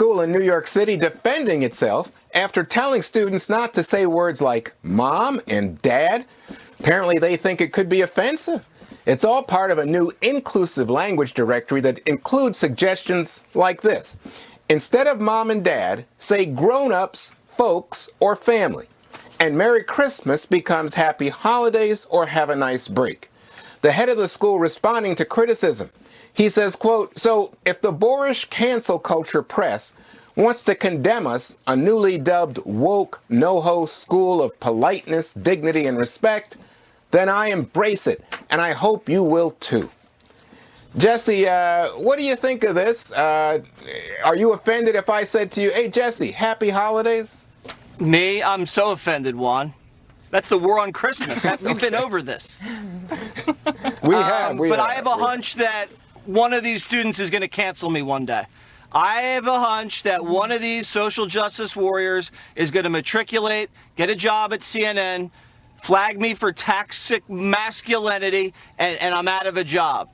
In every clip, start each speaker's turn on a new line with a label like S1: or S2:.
S1: school in New York City defending itself after telling students not to say words like mom and dad. Apparently they think it could be offensive. It's all part of a new inclusive language directory that includes suggestions like this. Instead of mom and dad, say grown-ups, folks, or family. And Merry Christmas becomes Happy Holidays or Have a Nice Break. The head of the school responding to criticism. He says, quote, "So if the boorish cancel culture press wants to condemn us, a newly dubbed woke, no-ho school of politeness, dignity, and respect, then I embrace it, and I hope you will too." Jesse, what do you think of this? Are you offended if I said to you, "Hey, Jesse, happy holidays"?
S2: Me? I'm so offended, Juan. That's the war on Christmas. We've been over this.
S1: We have.
S2: But I have a hunch that one of these students is going to cancel me one day. I have a hunch that one of these social justice warriors is going to matriculate, get a job at CNN, flag me for toxic masculinity, and I'm out of a job.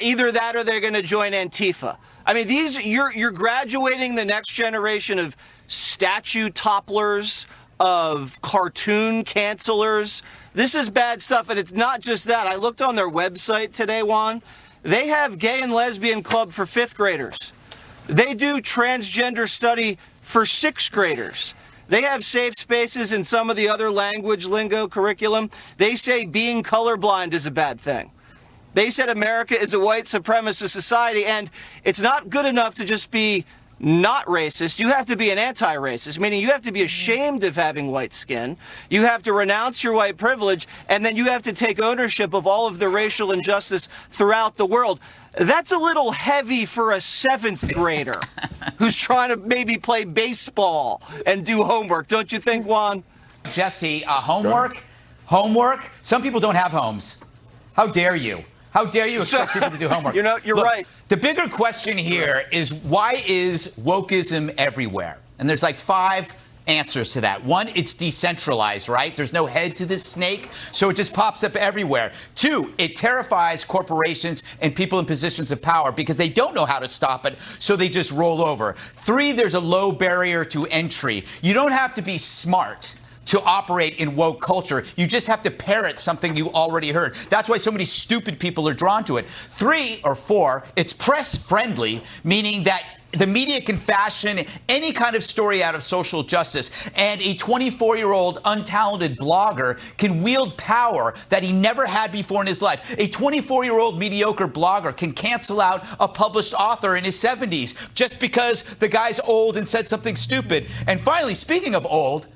S2: Either that or they're going to join Antifa. I mean, you're graduating the next generation of statue topplers, of cartoon cancelers. This is bad stuff, and it's not just that. I looked on their website today, Juan. They have gay and lesbian club for 5th graders. They do transgender study for 6th graders. They have safe spaces in some of the other language lingo curriculum. They say being colorblind is a bad thing. They said America is a white supremacist society, and it's not good enough to just be not racist. You have to be an anti-racist, meaning you have to be ashamed of having white skin. You have to renounce your white privilege, and then you have to take ownership of all of the racial injustice throughout the world. That's a little heavy for a 7th grader who's trying to maybe play baseball and do homework. Don't you think, Juan?
S3: Jesse, homework? Homework? Some people don't have homes. How dare you? How dare you expect people to do homework?
S2: You know, you're right.
S3: The bigger question here is, why is wokeism everywhere? And there's like 5 answers to that. 1, it's decentralized, right? There's no head to this snake, so it just pops up everywhere. 2, it terrifies corporations and people in positions of power because they don't know how to stop it, so they just roll over. 3, there's a low barrier to entry. You don't have to be smart to operate in woke culture. You just have to parrot something you already heard. That's why so many stupid people are drawn to it. 3 or 4, it's press friendly, meaning that the media can fashion any kind of story out of social justice, and a 24-year-old untalented blogger can wield power that he never had before in his life. A 24-year-old mediocre blogger can cancel out a published author in his 70s just because the guy's old and said something stupid. And finally, speaking of old,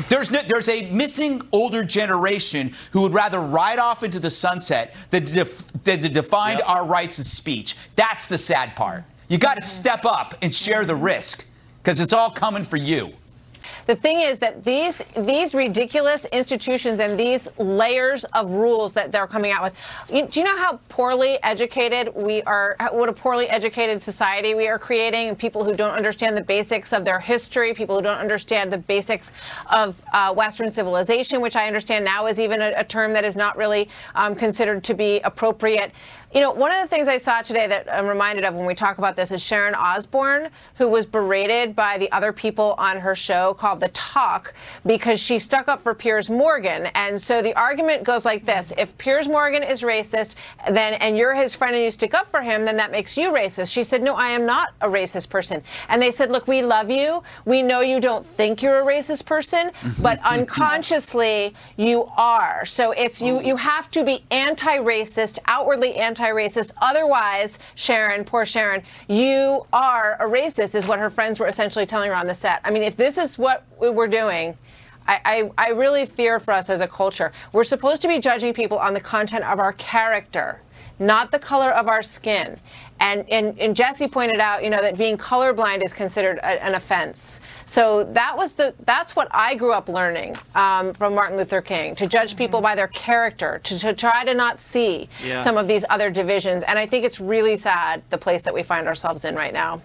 S3: there's a missing older generation who would rather ride off into the sunset than to define our rights of speech. That's the sad part. You got to step up and share the risk, because it's all coming for you.
S4: The thing is that these ridiculous institutions and these layers of rules that they're coming out with, do you know how poorly educated we are, what a poorly educated society we are creating, and people who don't understand the basics of their history, people who don't understand the basics of Western civilization, which I understand now is even a term that is not really considered to be appropriate. You know, one of the things I saw today that I'm reminded of when we talk about this is Sharon Osbourne, who was berated by the other people on her show called The Talk because she stuck up for Piers Morgan. And so the argument goes like this: if Piers Morgan is racist, then and you're his friend and you stick up for him, then that makes you racist. She said, no, I am not a racist person. And they said, look, we love you. We know you don't think you're a racist person, but unconsciously you are. So it's you have to be anti-racist, outwardly anti-racist. Otherwise, Sharon, poor Sharon, you are a racist, is what her friends were essentially telling her on the set. I mean, if this is what we're doing, I really fear for us as a culture. We're supposed to be judging people on the content of our character, not the color of our skin. And Jesse pointed out, you know, that being colorblind is considered an offense. So that's what I grew up learning from Martin Luther King, to judge people by their character, to try to not see some of these other divisions. And I think it's really sad, the place that we find ourselves in right now.